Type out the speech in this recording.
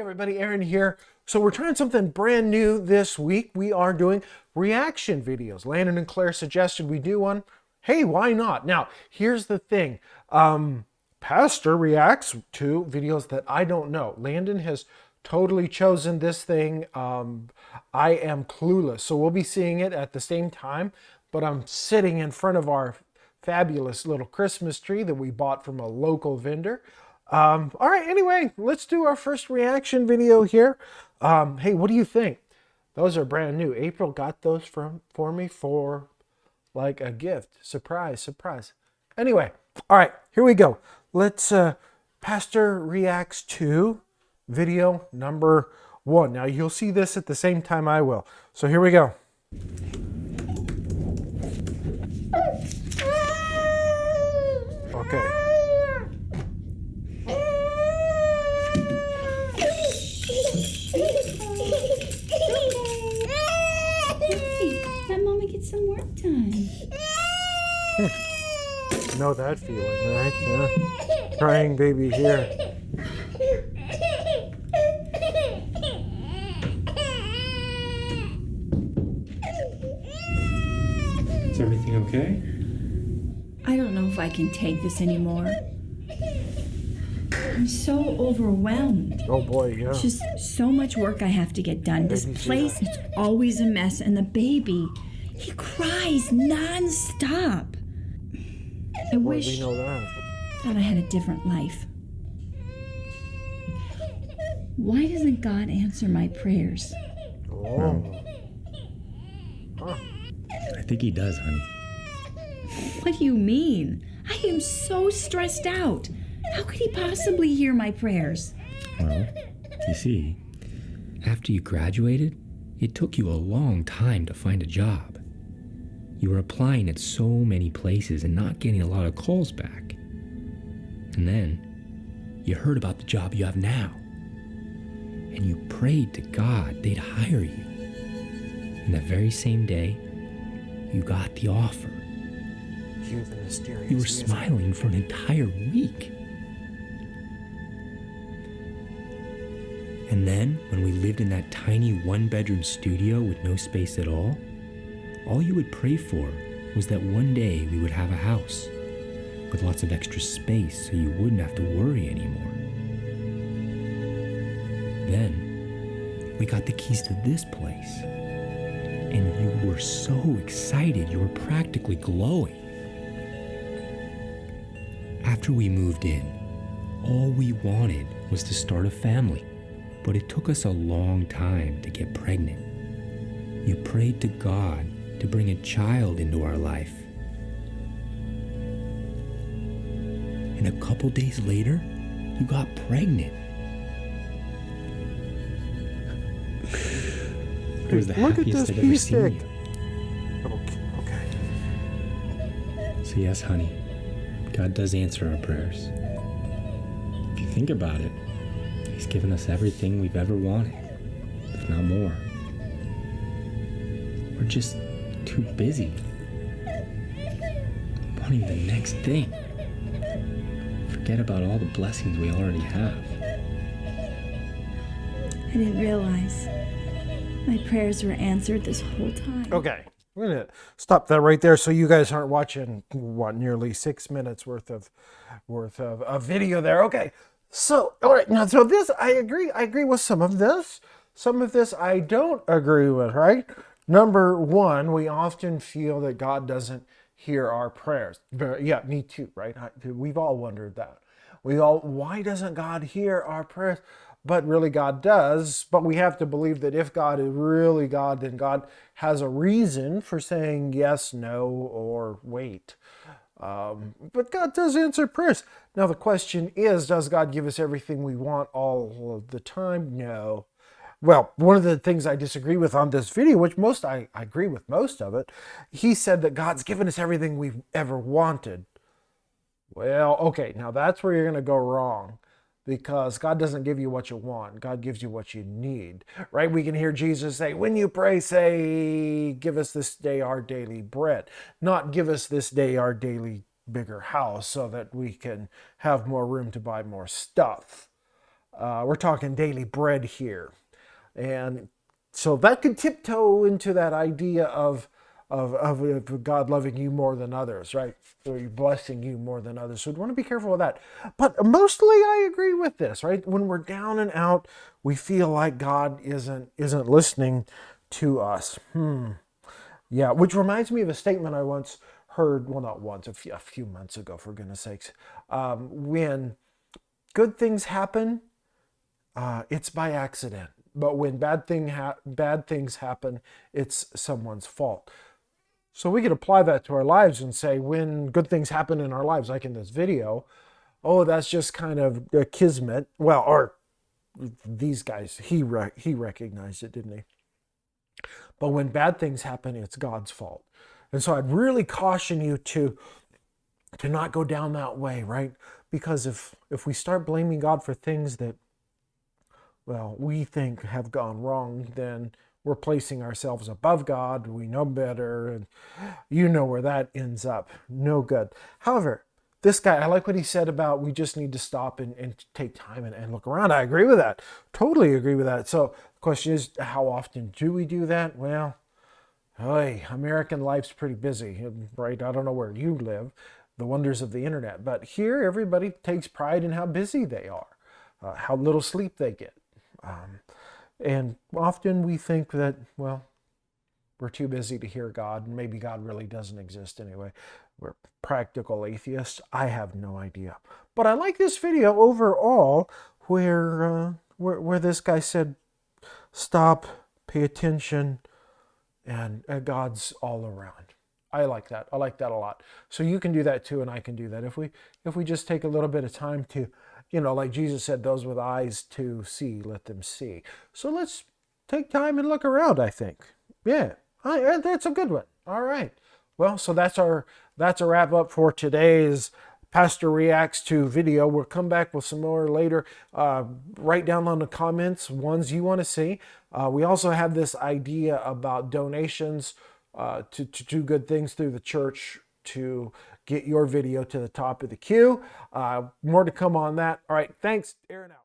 everybody, Aaron here. So we're trying something brand new this week. We are doing reaction videos. Landon and Claire suggested we do one. Hey, why not? Now, here's the thing. Pastor reacts to videos that I don't know. Landon has totally chosen this thing. I am clueless. So we'll be seeing it at the same time, but I'm sitting in front of our fabulous little Christmas tree that we bought from a local vendor. All right, anyway, let's do our first reaction video here. Hey, what do you think? Those are brand new. April got those for me for like a gift. Surprise, surprise. Anyway, all right, here we go. Let's, Pastor reacts to video number 1. Now, you'll see this at the same time I will. So here we go. Okay. Let Mommy get some work done. Know that feeling, right? Yeah. Crying baby here. Is everything okay? I don't know if I can take this anymore. I'm so overwhelmed. Oh boy, yeah. It's just so much work I have to get done. This place is always a mess, and the baby, he cries non-stop. I wish we know that. I had a different life. Why doesn't God answer my prayers? Oh. I think he does, honey. What do you mean? I am so stressed out. How could he possibly hear my prayers? Well, you see, after you graduated, it took you a long time to find a job. You were applying at so many places and not getting a lot of calls back. And then you heard about the job you have now. And you prayed to God they'd hire you. And that very same day, you got the offer. You were smiling for an entire week. And then, when we lived in that tiny one-bedroom studio with no space at all you would pray for was that one day we would have a house with lots of extra space so you wouldn't have to worry anymore. Then, we got the keys to this place, and you were so excited you were practically glowing. After we moved in, all we wanted was to start a family. But it took us a long time to get pregnant. You prayed to God to bring a child into our life. And a couple days later, you got pregnant. It was the happiest I'd ever seen you. Okay. So yes, honey, God does answer our prayers. If you think about it, He's given us everything we've ever wanted, if not more. We're just too busy wanting the next thing. Forget about all the blessings we already have. I didn't realize my prayers were answered this whole time. Okay. We're going to stop that right there so you guys aren't watching, what, nearly 6 minutes worth of video there. Okay. So, all right, now, so this, I agree with some of this. Some of this I don't agree with, right? Number one, we often feel that God doesn't hear our prayers. Yeah, me too, right? We've all wondered that. Why doesn't God hear our prayers? But really God does, but we have to believe that if God is really God, then God has a reason for saying yes, no, or wait. But God does answer prayers. Now the question is, does God give us everything we want all of the time? No. Well, one of the things I disagree with on this video, which I agree with most of it, he said that God's given us everything we've ever wanted. Well, okay, now that's where you're going to go wrong. Because God doesn't give you what you want. God gives you what you need, right? We can hear Jesus say, when you pray, say, give us this day our daily bread. Not give us this day our daily bigger house so that we can have more room to buy more stuff. We're talking daily bread here. And so that could tiptoe into that idea of God loving you more than others, right? Or blessing you more than others. So we want to be careful with that. But mostly I agree with this, right? When we're down and out, we feel like God isn't listening to us. Yeah, which reminds me of a statement I once heard, well, not once, a few months ago, for goodness sakes. When good things happen, it's by accident. But when bad things happen, it's someone's fault. So we could apply that to our lives and say, when good things happen in our lives, like in this video, oh, that's just kind of a kismet. Well, or these guys, he recognized it, didn't he? But when bad things happen, it's God's fault. And so I'd really caution you to not go down that way, right? Because if we start blaming God for things that, well, we think have gone wrong, then we're placing ourselves above God. We know better, and you know where that ends up. No good. However, this guy, I like what he said about we just need to stop and take time and look around. I agree with that. Totally agree with that. So the question is, how often do we do that? Well, hey, American life's pretty busy, right? I don't know where you live, the wonders of the internet. But here, everybody takes pride in how busy they are, how little sleep they get. And often we think that, well, we're too busy to hear God, and maybe God really doesn't exist anyway. We're practical atheists. I have no idea. But I like this video overall where this guy said, stop, pay attention, and God's all around. I like that. I like that a lot. So you can do that too, and I can do that. If we just take a little bit of time to, like Jesus said, those with eyes to see, let them see. So let's take time and look around, I think. Yeah, that's a good one. All right. Well, so that's a wrap up for today's Pastor Reacts to video. We'll come back with some more later. Write down on the comments ones you want to see. We also have this idea about donations to do good things through the church to get your video to the top of the queue. More to come on that. All right. Thanks. Aaron out.